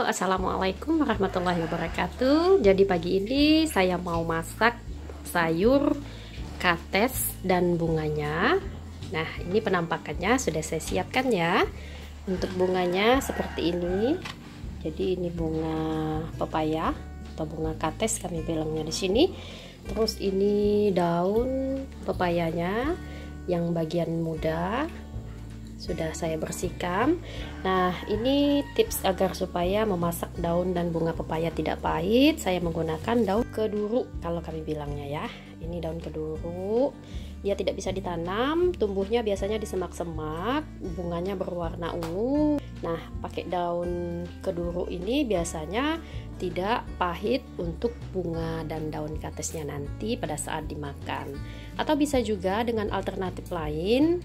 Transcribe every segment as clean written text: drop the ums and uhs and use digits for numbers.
Assalamualaikum warahmatullahi wabarakatuh. Jadi pagi ini saya mau masak sayur kates dan bunganya. Nah, ini penampakannya sudah saya siapkan ya. Untuk bunganya seperti ini. Jadi ini bunga pepaya atau bunga kates kami bilangnya di sini. Terus ini daun pepayanya yang bagian muda sudah saya bersihkan. Nah, ini tips agar supaya memasak daun dan bunga pepaya tidak pahit. Saya menggunakan daun keduru kalau kami bilangnya ya. Ini daun keduru. Dia tidak bisa ditanam, tumbuhnya biasanya di semak-semak, bunganya berwarna ungu. Nah, pakai daun keduru ini biasanya tidak pahit untuk bunga dan daun katesnya nanti pada saat dimakan. Atau bisa juga dengan alternatif lain,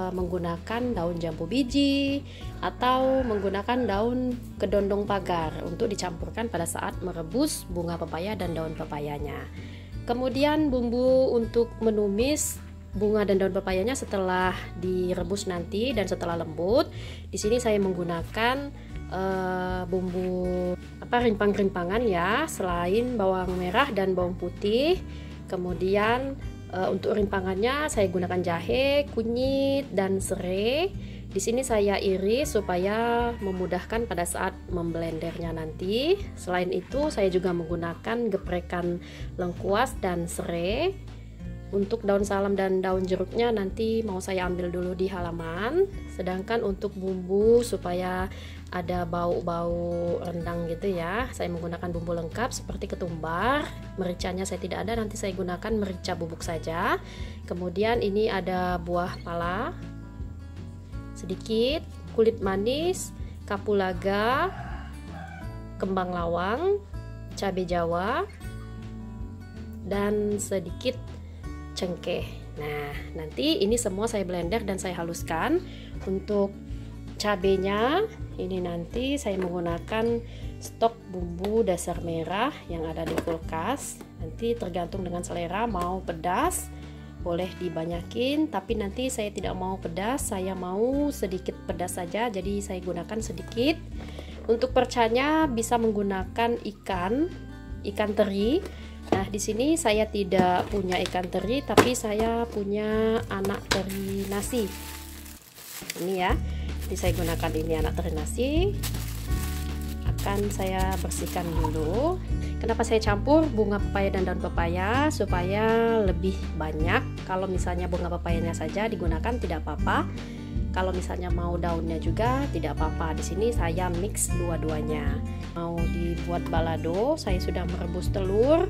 menggunakan daun jambu biji atau menggunakan daun kedondong pagar untuk dicampurkan pada saat merebus bunga pepaya dan daun pepayanya. Kemudian bumbu untuk menumis bunga dan daun pepayanya setelah direbus nanti dan setelah lembut. Di sini saya menggunakan bumbu rimpang-rimpangan ya, selain bawang merah dan bawang putih. Kemudian untuk rimpangannya saya gunakan jahe, kunyit dan serai. Di sini saya iris supaya memudahkan pada saat memblendernya nanti. Selain itu saya juga menggunakan geprekan lengkuas dan serai. Untuk daun salam dan daun jeruknya nanti mau saya ambil dulu di halaman. Sedangkan untuk bumbu supaya ada bau-bau rendang gitu ya, saya menggunakan bumbu lengkap seperti ketumbar. Mericanya saya tidak ada, nanti saya gunakan merica bubuk saja. Kemudian ini ada buah pala sedikit, kulit manis, kapulaga, kembang lawang, cabai jawa, dan sedikit cengkeh. Nah, nanti ini semua saya blender dan saya haluskan. Untuk cabenya ini nanti saya menggunakan stok bumbu dasar merah yang ada di kulkas. Nanti tergantung dengan selera, mau pedas boleh dibanyakin, tapi nanti saya tidak mau pedas, saya mau sedikit pedas saja, jadi saya gunakan sedikit. Untuk percanya bisa menggunakan ikan teri. Nah, di sini saya tidak punya ikan teri, tapi saya punya anak teri nasi. Ini ya, jadi saya gunakan ini anak teri nasi. Akan saya bersihkan dulu. Kenapa saya campur bunga pepaya dan daun pepaya? Supaya lebih banyak. Kalau misalnya bunga pepayanya saja digunakan tidak apa-apa. Kalau misalnya mau daunnya juga tidak apa-apa. Di sini saya mix dua-duanya. Mau dibuat balado, saya sudah merebus telur.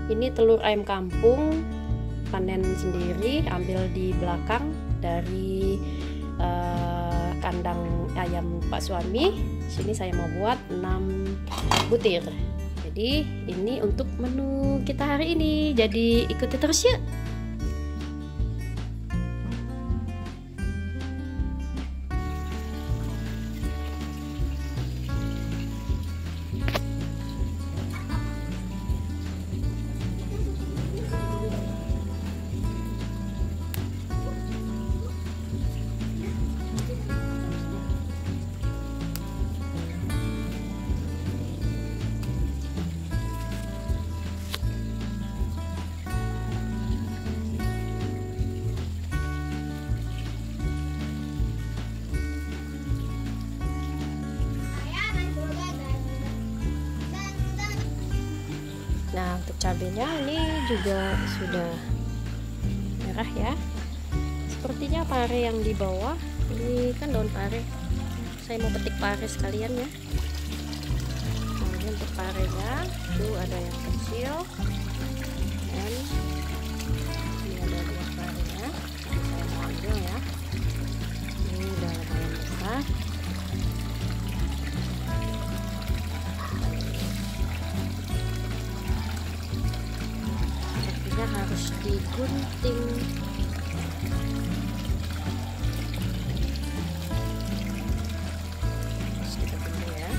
Ini telur ayam kampung, panen sendiri, ambil di belakang dari kandang ayam Pak Suami. Sini saya mau buat 6 butir. Jadi ini untuk menu kita hari ini. Jadi ikuti terus ya. Nah, untuk cabenya ini juga sudah merah ya. Sepertinya pare yang di bawah. Ini kan daun pare. Saya mau petik pare sekalian ya. Nah, ini untuk parenya, itu ada yang kecil. Dan ini ada dua parenya. Jadi saya mau ambil ya. Ini udah lumayan besar. Harus digunting. Terus kita tunggu ya.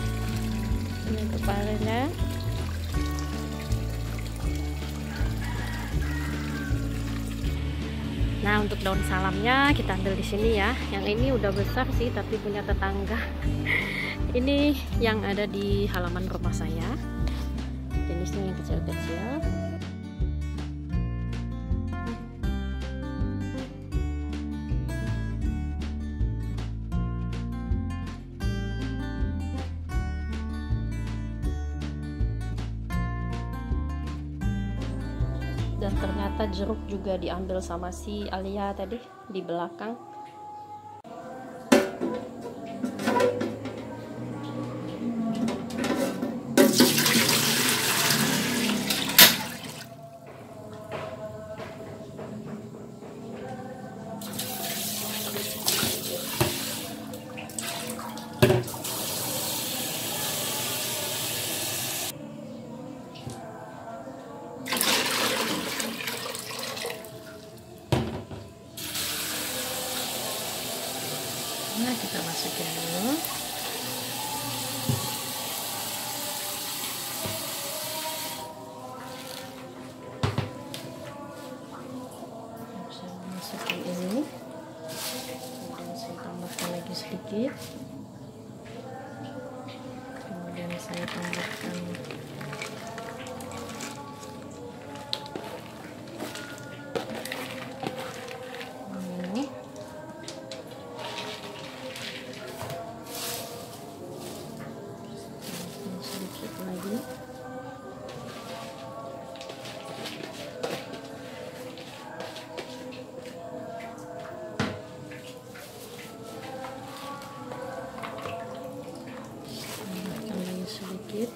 Ini kepalanya. Nah, untuk untuk daun salamnya kita ambil di sini ya. Yang ini udah besar sih, tapi punya tetangga. Ini yang ada di halaman rumah saya. Jenisnya yang kecil-kecil. Dan ternyata jeruk juga diambil sama si Alia tadi di belakang. Nah, kita masukin dulu. Saya masukin ini. Kemudian saya tambahkan lagi sedikit. Kemudian saya tambahkan ini. Sedikit lagi. Tambahkan lagi sedikit.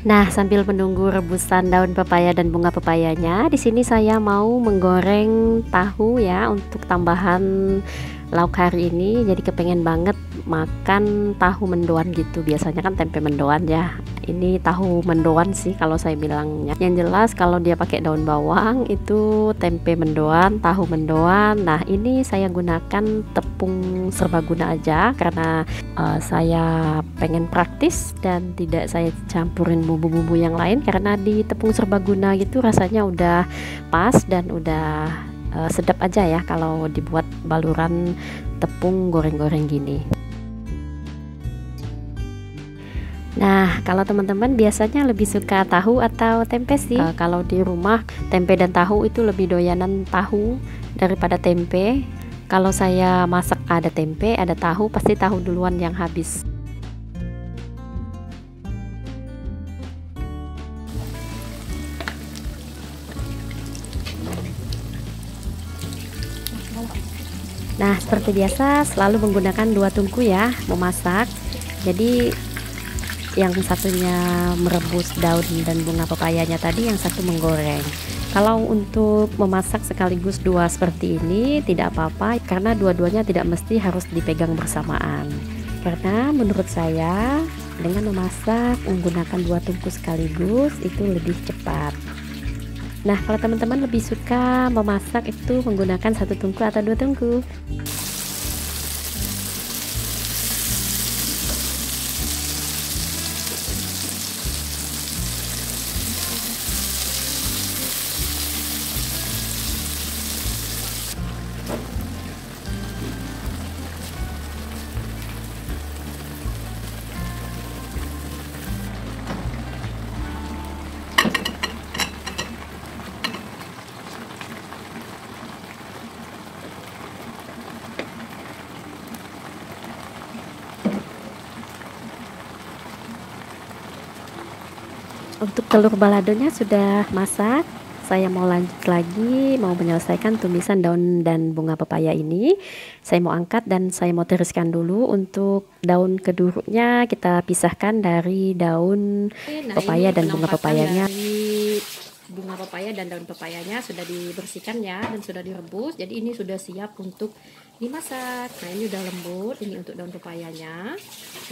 Nah, sambil menunggu rebusan daun pepaya dan bunga pepayanya, di sini saya mau menggoreng tahu ya untuk tambahan lauk hari ini. Jadi kepengen banget makan tahu mendoan gitu. Biasanya kan tempe mendoan ya. Ini tahu mendoan sih kalau saya bilangnya. Yang jelas kalau dia pakai daun bawang itu tempe mendoan, tahu mendoan. Nah, ini saya gunakan tepung serbaguna aja karena saya pengen praktis dan tidak saya campurin bumbu-bumbu yang lain, karena di tepung serbaguna gitu rasanya udah pas dan udah sedap aja ya kalau dibuat baluran tepung goreng-goreng gini. Nah, kalau teman-teman biasanya lebih suka tahu atau tempe sih? Kalau di rumah tempe dan tahu itu lebih doyanan tahu daripada tempe. Kalau saya masak ada tempe, ada tahu, pasti tahu duluan yang habis. Nah, seperti biasa selalu menggunakan dua tungku ya memasak. Jadi yang satunya merebus daun dan bunga pepayanya tadi, yang satu menggoreng. Kalau untuk memasak sekaligus dua seperti ini tidak apa-apa, karena dua-duanya tidak mesti harus dipegang bersamaan. Karena menurut saya dengan memasak menggunakan 2 tungku sekaligus itu lebih cepat. Nah, kalau teman-teman lebih suka memasak itu menggunakan 1 tungku atau 2 tungku. Untuk telur baladonya sudah masak. Saya mau lanjut lagi, mau menyelesaikan tumisan daun dan bunga pepaya ini. Saya mau angkat dan saya mau tiriskan dulu. Untuk daun keduruknya kita pisahkan dari daun pepaya dan bunga pepayanya. Bunga pepaya dan daun pepayanya sudah dibersihkan ya, dan sudah direbus. Jadi ini sudah siap untuk dimasak. Nah, ini udah lembut. Ini untuk daun pepayanya,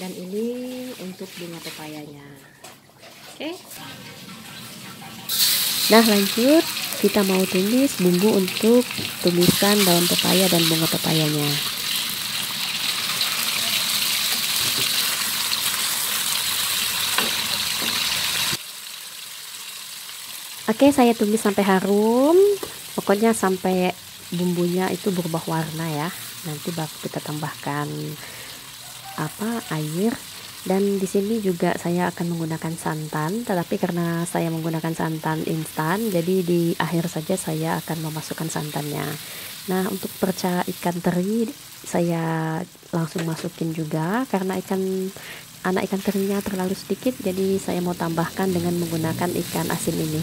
dan ini untuk bunga pepayanya. Oke. Nah, lanjut kita mau tumis bumbu untuk tumisan daun pepaya dan bunga pepayanya. Oke, saya tumis sampai harum. Pokoknya sampai bumbunya itu berubah warna ya. Nanti baru kita tambahkan air. Dan di sini juga saya akan menggunakan santan, tetapi karena saya menggunakan santan instan, jadi di akhir saja saya akan memasukkan santannya. Nah, untuk perca ikan teri saya langsung masukin juga, karena anak ikan terinya terlalu sedikit, jadi saya mau tambahkan dengan menggunakan ikan asin ini.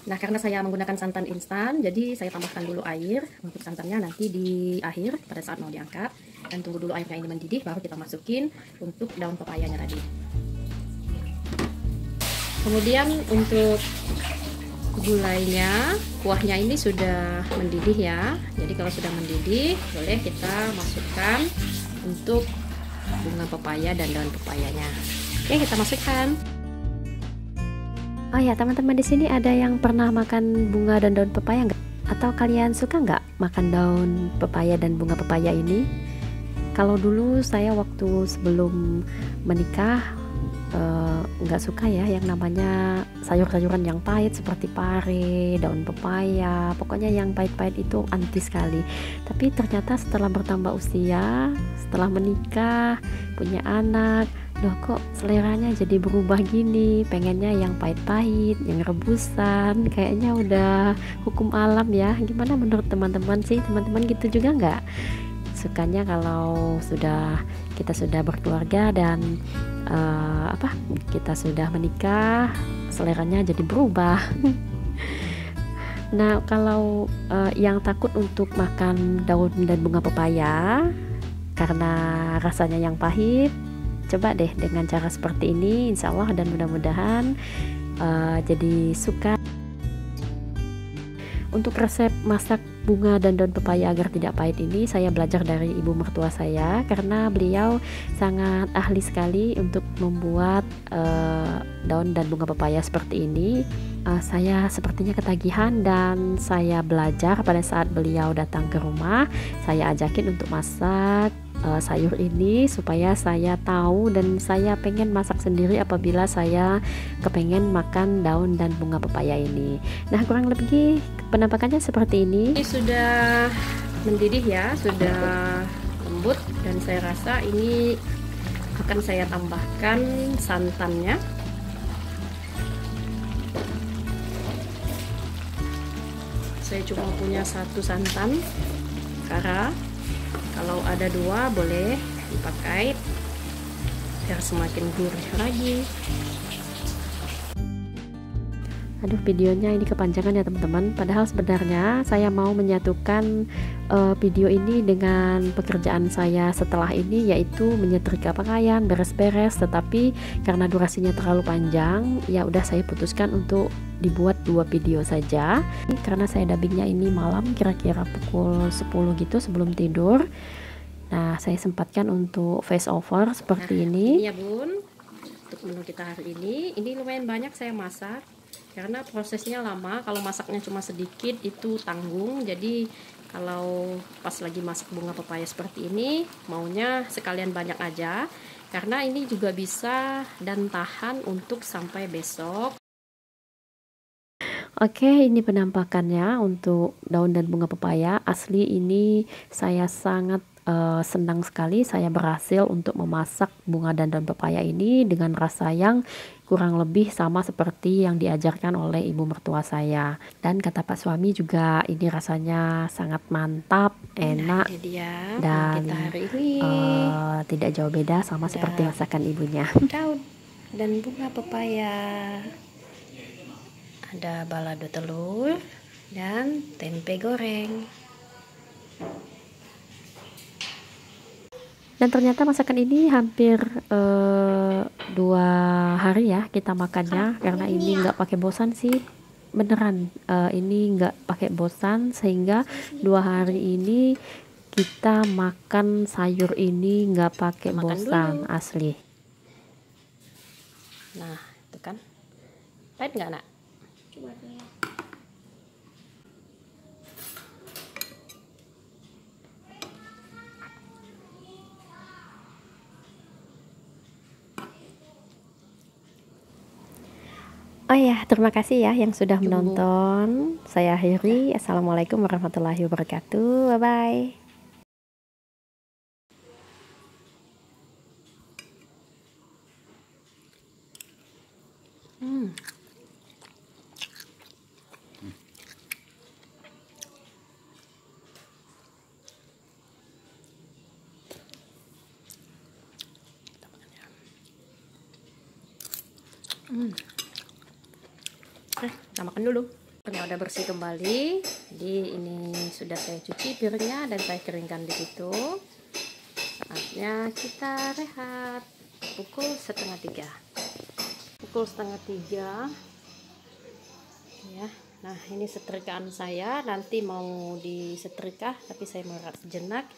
Nah, karena saya menggunakan santan instan, jadi saya tambahkan dulu air untuk santannya nanti di akhir pada saat mau diangkat. Dan tunggu dulu airnya ini mendidih, baru kita masukin untuk daun pepayanya tadi. Kemudian untuk gulainya, kuahnya ini sudah mendidih ya. Jadi kalau sudah mendidih, boleh kita masukkan untuk bunga pepaya dan daun pepayanya. Oke, kita masukkan. Oh ya, teman-teman, di sini ada yang pernah makan bunga dan daun pepaya nggak? Atau kalian suka nggak makan daun pepaya dan bunga pepaya ini? Kalau dulu saya waktu sebelum menikah nggak suka ya yang namanya sayur-sayuran yang pahit seperti pare, daun pepaya, pokoknya yang pahit-pahit itu anti sekali. Tapi ternyata setelah bertambah usia, setelah menikah, punya anak, loh kok seleranya jadi berubah gini, pengennya yang pahit-pahit, yang rebusan, kayaknya udah hukum alam ya. Gimana menurut teman-teman sih? Teman-teman gitu juga nggak? Sukanya kalau kita sudah berkeluarga dan kita sudah menikah, seleranya jadi berubah. Nah, kalau yang takut untuk makan daun dan bunga pepaya karena rasanya yang pahit, coba deh dengan cara seperti ini, insya Allah, dan mudah-mudahan jadi suka. Untuk resep masak bunga dan daun pepaya agar tidak pahit ini saya belajar dari ibu mertua saya, karena beliau sangat ahli sekali untuk membuat daun dan bunga pepaya seperti ini. Saya sepertinya ketagihan dan saya belajar pada saat beliau datang ke rumah. Saya ajakin untuk masak sayur ini supaya saya tahu dan saya pengen masak sendiri apabila saya kepengen makan daun dan bunga pepaya ini. Nah, kurang lebih penampakannya seperti ini. Ini sudah mendidih ya, sudah lembut, dan saya rasa ini akan saya tambahkan santannya. Saya cuma punya 1 santan kara. Kalau ada 2 boleh dipakai biar semakin gurih lagi. Aduh, videonya ini kepanjangan ya teman-teman. Padahal sebenarnya saya mau menyatukan video ini dengan pekerjaan saya setelah ini, yaitu menyetrika pakaian, beres-beres. Tetapi karena durasinya terlalu panjang, ya udah saya putuskan untuk dibuat 2 video saja. Karena saya dubbingnya ini malam, kira-kira pukul 10 gitu sebelum tidur. Nah, saya sempatkan untuk voice over seperti ini. Ya bun, untuk menu kita hari ini lumayan banyak saya masak. Karena prosesnya lama, kalau masaknya cuma sedikit itu tanggung. Jadi kalau pas lagi masak bunga pepaya seperti ini, maunya sekalian banyak aja. Karena ini juga bisa dan tahan untuk sampai besok. Oke, ini penampakannya untuk daun dan bunga pepaya. Asli ini saya sangat senang sekali saya berhasil untuk memasak bunga dan daun pepaya ini dengan rasa yang kurang lebih sama seperti yang diajarkan oleh ibu mertua saya. Dan kata Pak suami juga ini rasanya sangat mantap, enak, dan kita hari ini tidak jauh beda sama seperti masakan ibunya. Daun dan bunga pepaya, ada balado telur dan tempe goreng. Dan ternyata masakan ini hampir 2 hari ya kita makannya, karena ini nggak pakai bosan sih, beneran. Ini nggak pakai bosan, sehingga 2 hari ini kita makan sayur ini nggak pakai bosan asli. Nah itu kan pahit nggak nak? Coba lihat. Oh ya, terima kasih ya yang sudah menonton. Saya akhiri. Assalamualaikum warahmatullahi wabarakatuh. Bye-bye. Kita makan dulu. Piringnya udah bersih kembali. Jadi ini sudah saya cuci piringnya dan saya keringkan di situ. Saatnya kita rehat. Pukul 2:30. Pukul 2:30. Ya. Nah, ini setrikaan saya. Nanti mau disetrika, tapi saya merehat sejenak.